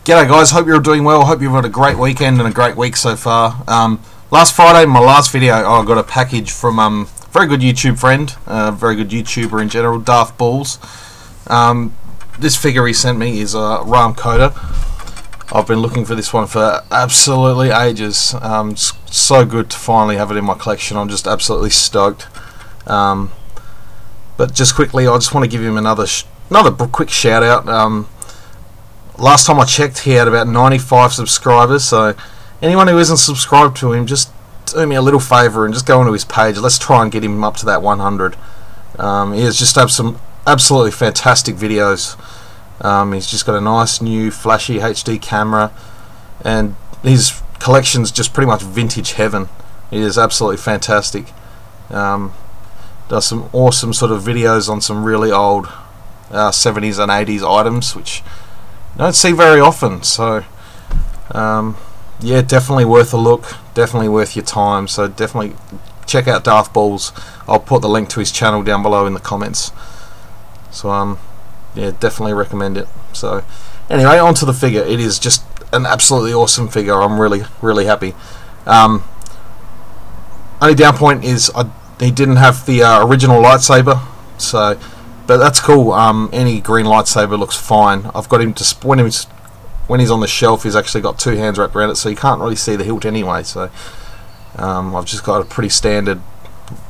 G'day guys, hope you're all doing well. Hope you've had a great weekend and a great week so far. Last Friday, my last video, I got a package from a very good YouTube friend, very good YouTuber in general, Darth Balls. This figure he sent me is Rahm Kota. I've been looking for this one for absolutely ages. It's so good to finally have it in my collection. I'm just absolutely stoked. But just quickly, I just want to give him another quick shout out. Last time I checked, he had about 95 subscribers, so anyone who isn't subscribed to him, just do me a little favour and just go onto his page. Let's try and get him up to that 100. He has just have some absolutely fantastic videos. He's just got a nice new flashy HD camera, and his collection's just pretty much vintage heaven. It is absolutely fantastic. Does some awesome sort of videos on some really old 70s and 80s items, which you don't see very often. So yeah, definitely worth a look, definitely worth your time. So definitely check out Darth Balls. I'll put the link to his channel down below in the comments. So yeah, definitely recommend it. So anyway, on to the figure. It is just an absolutely awesome figure. I'm really happy. Only down point is he didn't have the original lightsaber, so but that's cool. Any green lightsaber looks fine. I've got him to when he's on the shelf, he's actually got two hands wrapped around it, so you can't really see the hilt anyway. So I've just got a pretty standard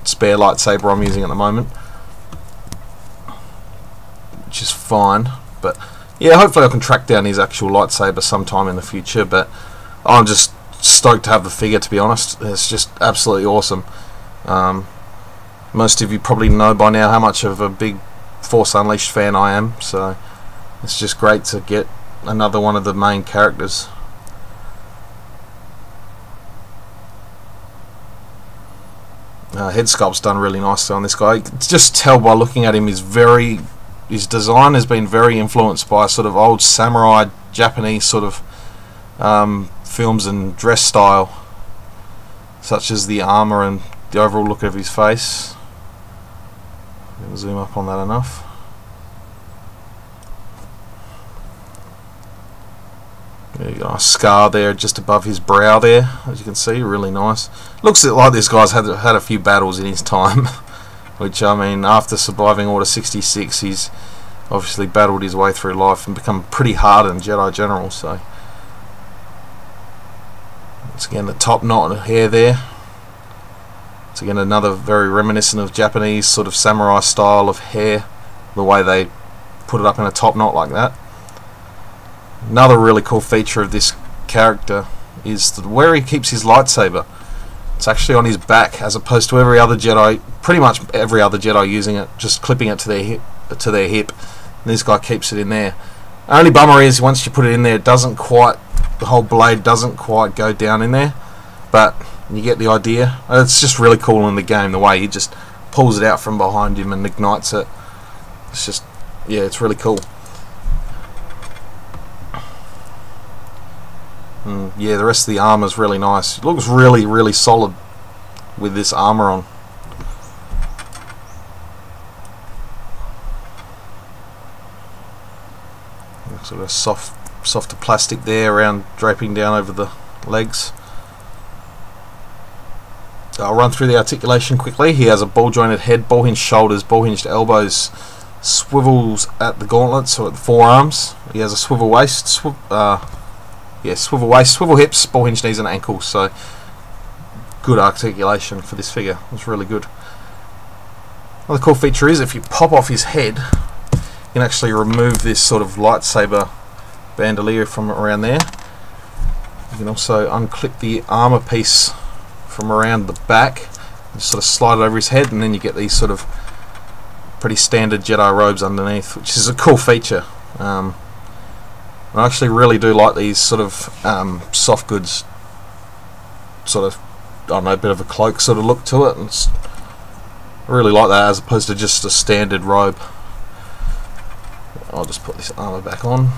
spare lightsaber I'm using at the moment, which is fine. But yeah, hopefully I can track down his actual lightsaber sometime in the future. But I'm just stoked to have the figure, to be honest. It's just absolutely awesome. Most of you probably know by now how much of a big Force Unleashed fan I am, so it's just great to get another one of the main characters. Head sculpt's done really nicely on this guy. You can just tell by looking at him, his design has been very influenced by sort of old samurai Japanese sort of films and dress style, such as the armor and the overall look of his face. Zoom up on that enough. There you go, a scar there just above his brow there, as you can see, really nice. Looks like this guy's had a few battles in his time, which, I mean, after surviving Order 66, he's obviously battled his way through life and become pretty hardened Jedi General. So once again, the top knot of hair there. It's again another very reminiscent of Japanese sort of samurai style of hair, the way they put it up in a top knot like that. Another really cool feature of this character is where he keeps his lightsaber. It's actually on his back, as opposed to every other Jedi, pretty much every other Jedi using it, just clipping it to their hip. And this guy keeps it in there. Only bummer is once you put it in there, it doesn't quite, the whole blade doesn't quite go down in there, but you get the idea. It's just really cool in the game, the way he just pulls it out from behind him and ignites it. It's just, yeah, it's really cool. And yeah, the rest of the armor is really nice. It looks really solid with this armor on. Sort of softer plastic there around, draping down over the legs. I'll run through the articulation quickly. He has a ball jointed head, ball hinged shoulders, ball hinged elbows, swivels at the gauntlets or at the forearms. He has a swivel waist, swivel waist, swivel hips, ball hinged knees and ankles. So good articulation for this figure. It's really good. Another cool feature is if you pop off his head, you can actually remove this sort of lightsaber bandolier from around there. You can also unclip the armor piece from around the back and sort of slide it over his head, and then you get these sort of pretty standard Jedi robes underneath, which is a cool feature. I actually really do like these sort of soft goods, sort of, I don't know, a bit of a cloak sort of look to it, and I really like that as opposed to just a standard robe. I'll just put this armor back on.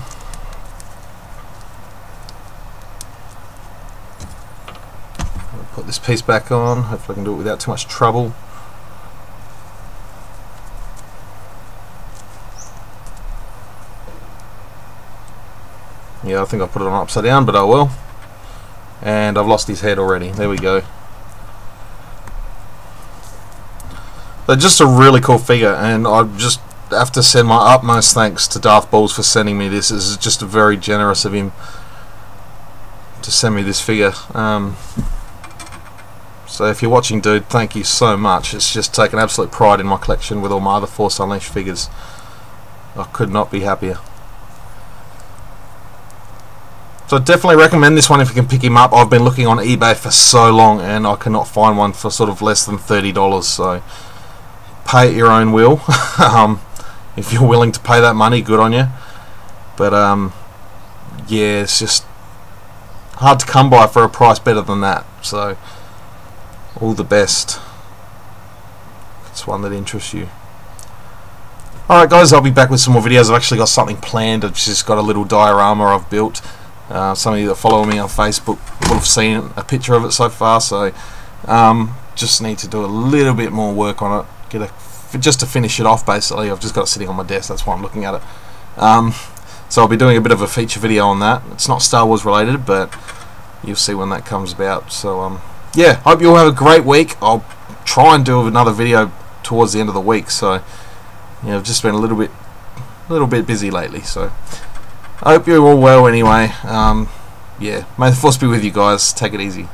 Put this piece back on. Hopefully I can do it without too much trouble. Yeah, I think I put it on upside down, but oh well. And I've lost his head already. There we go. But just a really cool figure, and I just have to send my utmost thanks to Darth Balls for sending me this. This is just very generous of him to send me this figure. So if you're watching, dude, thank you so much. It's just taken absolute pride in my collection with all my other Force Unleashed figures. I could not be happier. So I definitely recommend this one if you can pick him up. I've been looking on eBay for so long and I cannot find one for sort of less than $30, so pay at your own will. If you're willing to pay that money, good on you. But yeah, it's just hard to come by for a price better than that. So all the best. It's one that interests you. Alright guys, I'll be back with some more videos. I've actually got something planned. I've just got a little diorama I've built. Some of you that follow me on Facebook will have seen a picture of it so far, so just need to do a little bit more work on it, just to finish it off. Basically, I've just got it sitting on my desk, that's why I'm looking at it. So I'll be doing a bit of a feature video on that. It's not Star Wars related, but you'll see when that comes about. So yeah, hope you all have a great week. I'll try and do another video towards the end of the week, so yeah, I've just been a little bit busy lately, so I hope you're all well anyway. Yeah, may the Force be with you guys. Take it easy.